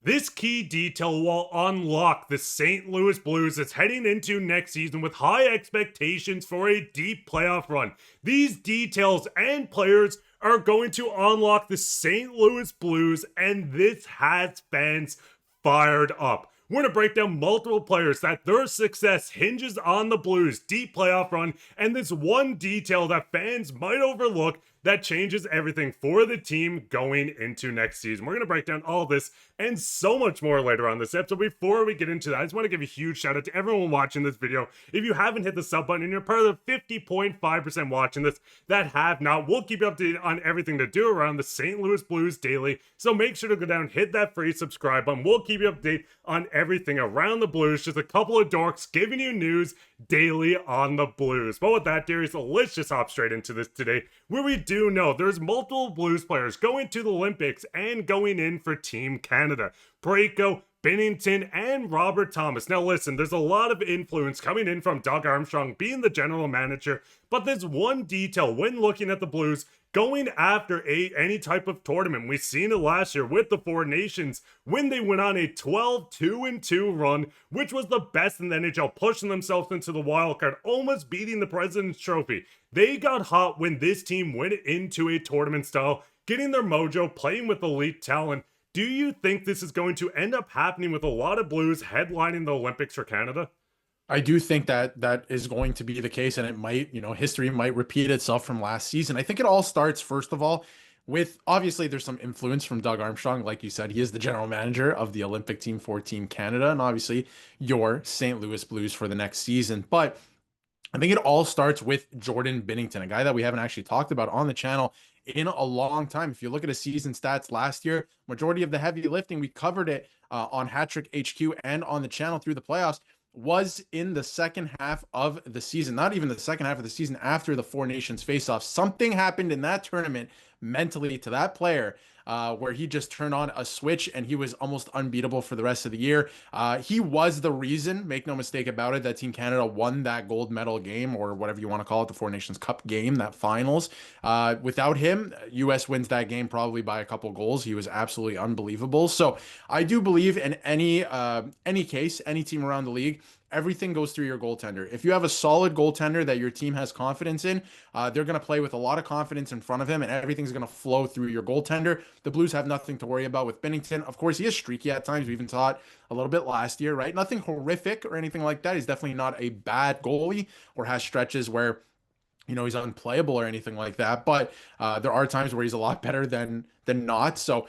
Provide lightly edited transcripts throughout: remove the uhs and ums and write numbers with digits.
This key detail will unlock the St. Louis Blues that's heading into next season with high expectations for a deep playoff run. These details and players are going to unlock the St. Louis Blues, and this has fans fired up. We're going to break down multiple players that their success hinges on the Blues' deep playoff run, and this one detail that fans might overlook that changes everything for the team going into next season. We're going to break down all this and so much more later on this episode. Before we get into that, I just want to give a huge shout out to everyone watching this video. If you haven't hit the sub button and you're part of the 50.5% watching this that have not, we'll keep you updated on everything to do around the St. Louis Blues daily. So make sure to go down, hit that free subscribe button. We'll keep you updated on everything around the Blues. Just a couple of dorks giving you news daily on the Blues. But with that, Darius, let's just hop straight into this today, where we do know there's multiple Blues players going to the Olympics and going in for Team Canada. Parayko, Binnington, and Robert Thomas. Now listen, there's a lot of influence coming in from Doug Armstrong being the general manager, but there's one detail when looking at the Blues going after any type of tournament. We've seen it last year with the Four Nations when they went on a 12-2-2 run, which was the best in the NHL, pushing themselves into the wild card, almost beating the President's Trophy. They got hot when this team went into a tournament style, getting their mojo, playing with elite talent. Do you think this is going to end up happening with a lot of Blues headlining the Olympics for Canada? I do think that that is going to be the case, and it might, history might repeat itself from last season. I think it all starts, first of all, with obviously there's some influence from Doug Armstrong. Like you said, he is the general manager of the Olympic team for Team Canada, and obviously your St. Louis Blues for the next season. But I think it all starts with Jordan Binnington, a guy that we haven't actually talked about on the channel in a long time. If you look at his season stats last year, majority of the heavy lifting, we covered it on Hattrick HQ and on the channel through the playoffs, was in the second half of the season. Not even the second half of the season, after the Four Nations face-off. Something happened in that tournament mentally to that player where he just turned on a switch and he was almost unbeatable for the rest of the year. He was the reason, make no mistake about it, that Team Canada won that gold medal game, or whatever you want to call it, the Four Nations Cup game, that finals. Without him, US wins that game probably by a couple goals. He was absolutely unbelievable. So I do believe in any case, any team around the league, everything goes through your goaltender. If you have a solid goaltender that your team has confidence in, they're going to play with a lot of confidence in front of him, and everything's going to flow through your goaltender. The Blues have nothing to worry about with Binnington. Of course, he is streaky at times. We even saw it a little bit last year, right? Nothing horrific or anything like that. He's definitely not a bad goalie or has stretches where he's unplayable or anything like that. But there are times where he's a lot better than not. So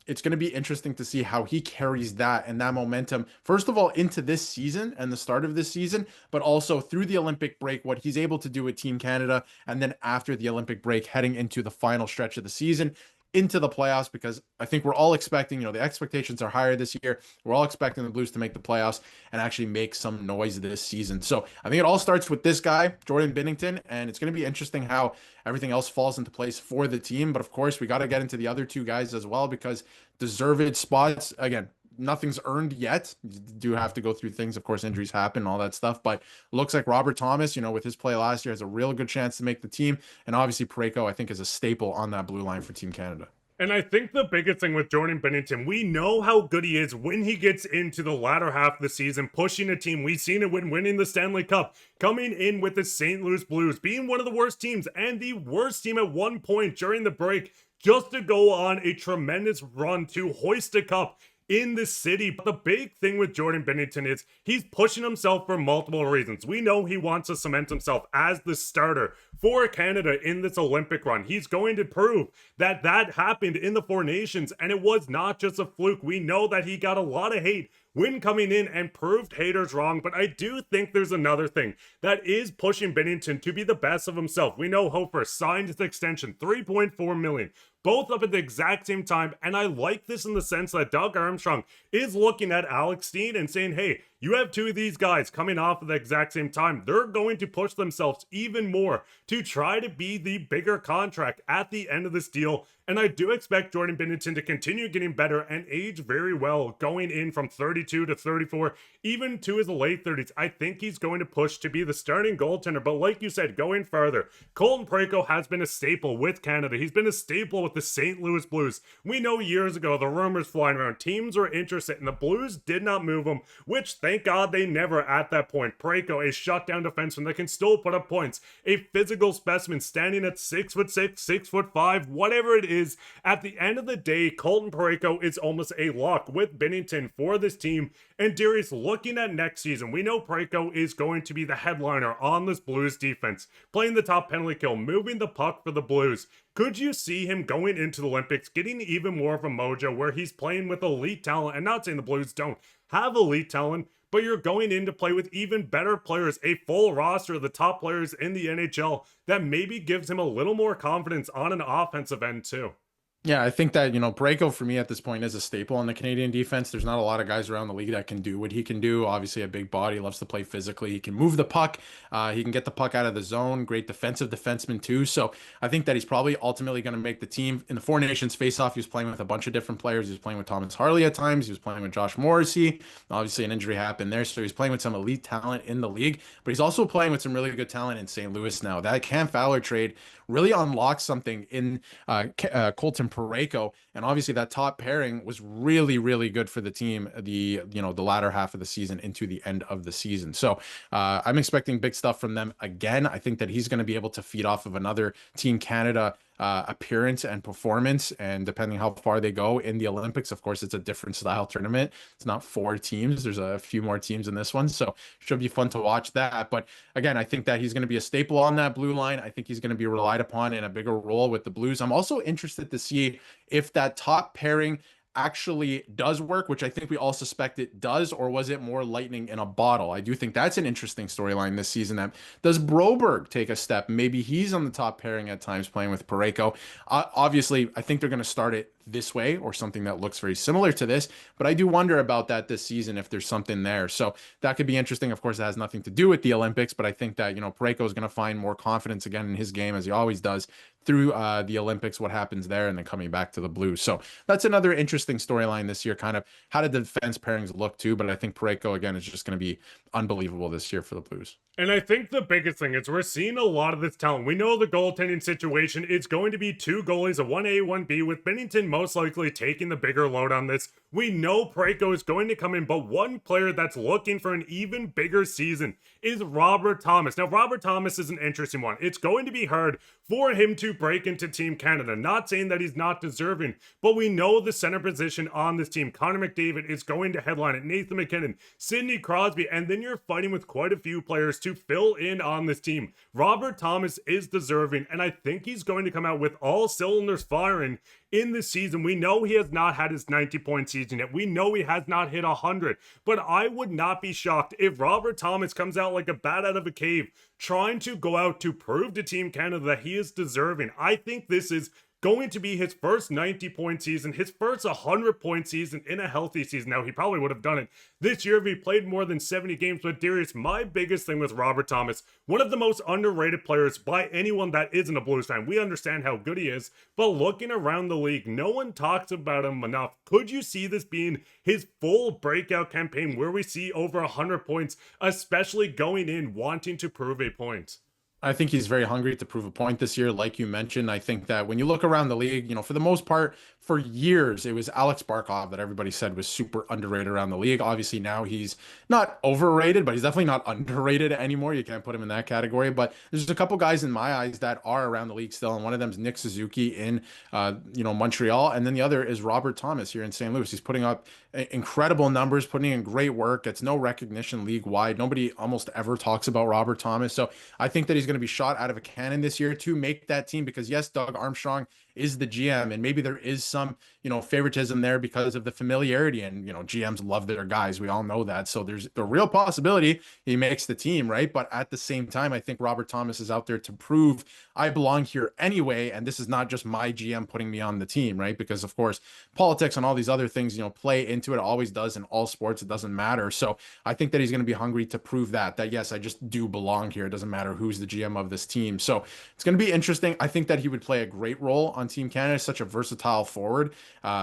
it's going to be interesting to see how he carries that and that momentum, first of all, into this season and the start of this season, but also through the Olympic break, what he's able to do with Team Canada. And then after the Olympic break, heading into the final stretch of the season, into the playoffs, because I think we're all expecting, the expectations are higher this year. We're all expecting the Blues to make the playoffs and actually make some noise this season. So I think it all starts with this guy, Jordan Binnington, and it's going to be interesting how everything else falls into place for the team. But of course, we got to get into the other two guys as well, because deserved spots, again, nothing's earned yet. You do have to go through things. Of course, injuries happen, all that stuff. But looks like Robert Thomas, with his play last year, has a real good chance to make the team. And obviously, Parayko, I think, is a staple on that blue line for Team Canada. And I think the biggest thing with Jordan Binnington, we know how good he is when he gets into the latter half of the season, pushing a team. We've seen it when winning the Stanley Cup, coming in with the St. Louis Blues, being one of the worst teams and the worst team at one point during the break, just to go on a tremendous run to hoist a cup in the city. But the big thing with Jordan Binnington is he's pushing himself for multiple reasons. We know he wants to cement himself as the starter for Canada in this Olympic run. He's going to prove that that happened in the Four Nations, and it was not just a fluke. We know that he got a lot of hate when coming in and proved haters wrong, but I do think there's another thing that is pushing Binnington to be the best of himself. We know Hofer signed his extension, $3.4 million, both up at the exact same time, and I like this in the sense that Doug Armstrong is looking at Alex Steen and saying, hey, You have two of these guys coming off at the exact same time. They're going to push themselves even more to try to be the bigger contract at the end of this deal. And I do expect Jordan Binnington to continue getting better and age very well, going in from 32 to 34, even to his late 30s. I think he's going to push to be the starting goaltender. But like you said, going further, Colton Parayko has been a staple with Canada. He's been a staple with the St. Louis Blues. We know years ago the rumors flying around, teams were interested, and the Blues did not move him, which thank God they never at that point. Parayko, a shutdown defenseman that can still put up points, a physical specimen standing at 6'6", 6'5", whatever it is. At the end of the day, Colton Parayko is almost a lock with Binnington for this team. And Darius, looking at next season, we know Parayko is going to be the headliner on this Blues defense, playing the top penalty kill, moving the puck for the Blues. Could you see him going into the Olympics, getting even more of a mojo where he's playing with elite talent? And not saying the Blues don't have elite talent, but you're going in to play with even better players, a full roster of the top players in the NHL that maybe gives him a little more confidence on an offensive end too. Yeah, I think that, Parayko for me at this point is a staple in the Canadian defense. There's not a lot of guys around the league that can do what he can do. Obviously, a big body, loves to play physically. He can move the puck. He can get the puck out of the zone. Great defensive defenseman too. So I think that he's probably ultimately going to make the team. In the Four Nations face-off, he was playing with a bunch of different players. He was playing with Thomas Harley at times. He was playing with Josh Morrissey. Obviously, an injury happened there. So he's playing with some elite talent in the league. But he's also playing with some really good talent in St. Louis now. That Cam Fowler trade really unlocked something in Colton Parayko. And obviously that top pairing was really, really good for the team, the latter half of the season into the end of the season. So I'm expecting big stuff from them again. I think that he's going to be able to feed off of another Team Canada appearance and performance, and depending how far they go in the Olympics, of course, it's a different style tournament. It's not 4 teams. There's a few more teams in this one, so should be fun to watch that. But again, I think that he's going to be a staple on that blue line. I think he's going to be relied upon in a bigger role with the Blues. I'm also interested to see if that top pairing actually does work, which I think we all suspect it does, or was it more lightning in a bottle? I do think that's an interesting storyline this season. That does Broberg take a step? Maybe he's on the top pairing at times playing with Parayko. Obviously, I think they're going to start it this way or something that looks very similar to this, but I do wonder about that this season if there's something there. So that could be interesting. Of course, it has nothing to do with the Olympics, but I think that, Parayko is going to find more confidence again in his game as he always does through the Olympics, what happens there, and then coming back to the Blues. So that's another interesting storyline this year, kind of how did the defense pairings look too, but I think Parayko again is just going to be unbelievable this year for the Blues. And I think the biggest thing is we're seeing a lot of this talent. We know the goaltending situation is going to be 2 goalies, a 1A, 1B, with Binnington most likely taking the bigger load on this. We know Parayko is going to come in, but one player that's looking for an even bigger season is Robert Thomas. Now, Robert Thomas is an interesting one. It's going to be hard for him to break into Team Canada. Not saying that he's not deserving, but we know the center position on this team. Connor McDavid is going to headline it. Nathan McKinnon, Sidney Crosby, and then you're fighting with quite a few players to fill in on this team. Robert Thomas is deserving, and I think he's going to come out with all cylinders firing in this season. We know he has not had his 90-point season yet. We know he has not hit 100, but I would not be shocked if Robert Thomas comes out like a bat out of a cave, trying to go out to prove to Team Canada that he is deserving. I think this is going to be his first 90-point season, his first 100-point season in a healthy season. Now, he probably would have done it this year if he played more than 70 games, but Darius, my biggest thing with Robert Thomas, one of the most underrated players by anyone that isn't a Blues fan. We understand how good he is, but looking around the league, no one talks about him enough. Could you see this being his full breakout campaign where we see over 100 points, especially going in wanting to prove a point? I think he's very hungry to prove a point this year. Like you mentioned, I think that when you look around the league, for the most part, for years, it was Alex Barkov that everybody said was super underrated around the league. Obviously, now he's not overrated, but he's definitely not underrated anymore. You can't put him in that category. But there's just a couple guys in my eyes that are around the league still, and one of them is Nick Suzuki in, Montreal, and then the other is Robert Thomas here in St. Louis. He's putting up incredible numbers, putting in great work. It's no recognition league-wide. Nobody almost ever talks about Robert Thomas. So I think that he's going to be shot out of a cannon this year to make that team, because yes, Doug Armstrong is the GM, and maybe there is some, favoritism there because of the familiarity, and, GMs love their guys. We all know that. So there's the real possibility he makes the team, right? But at the same time, I think Robert Thomas is out there to prove I belong here anyway. And this is not just my GM putting me on the team, right? Because of course, politics and all these other things, play into it. It always does in all sports. It doesn't matter. So I think that he's going to be hungry to prove that yes, I just do belong here. It doesn't matter who's the GM of this team. So it's going to be interesting. I think that he would play a great role on Team Canada, such a versatile forward.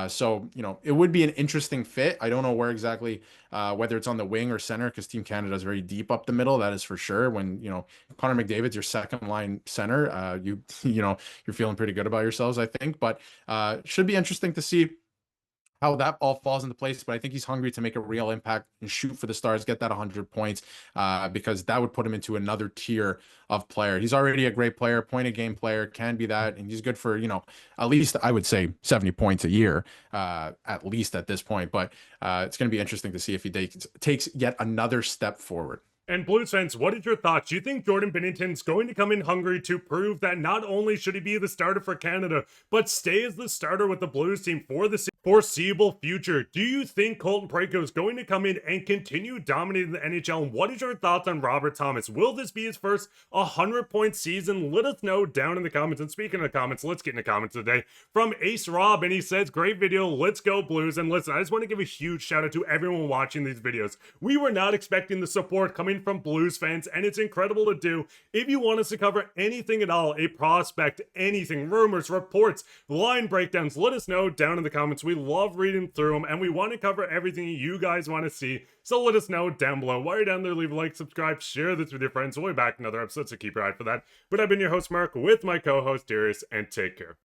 So it would be an interesting fit. I don't know where exactly, whether it's on the wing or center, because Team Canada is very deep up the middle. That is for sure. When, Connor McDavid's your second line center, you're feeling pretty good about yourselves, I think. But should be interesting to see how that all falls into place. But I think he's hungry to make a real impact and shoot for the stars, get that 100 points, because that would put him into another tier of player. He's already a great player, point a game player, can be that, and he's good for, at least I would say 70 points a year, at least at this point. But it's going to be interesting to see if he takes yet another step forward. And Blues fans, what is your thoughts? Do you think Jordan Binnington's going to come in hungry to prove that not only should he be the starter for Canada, but stay as the starter with the Blues team for the foreseeable future? Do you think Colton Parayko is going to come in and continue dominating the NHL? And what is your thoughts on Robert Thomas? Will this be his first 100-point season? Let us know down in the comments. And speaking of comments, let's get in the comments today from Ace Rob. And he says, great video. Let's go Blues. And listen, I just want to give a huge shout out to everyone watching these videos. We were not expecting the support coming from Blues fans, and it's incredible to do. If you want us to cover anything at all, a prospect, anything, rumors, reports, line breakdowns, let us know down in the comments. We love reading through them, and we want to cover everything you guys want to see. So let us know down below. While you're down there, leave a like, subscribe, share this with your friends. We'll be back in another episode, so keep your eye for that. But I've been your host, Mark, with my co-host, Darius, and take care.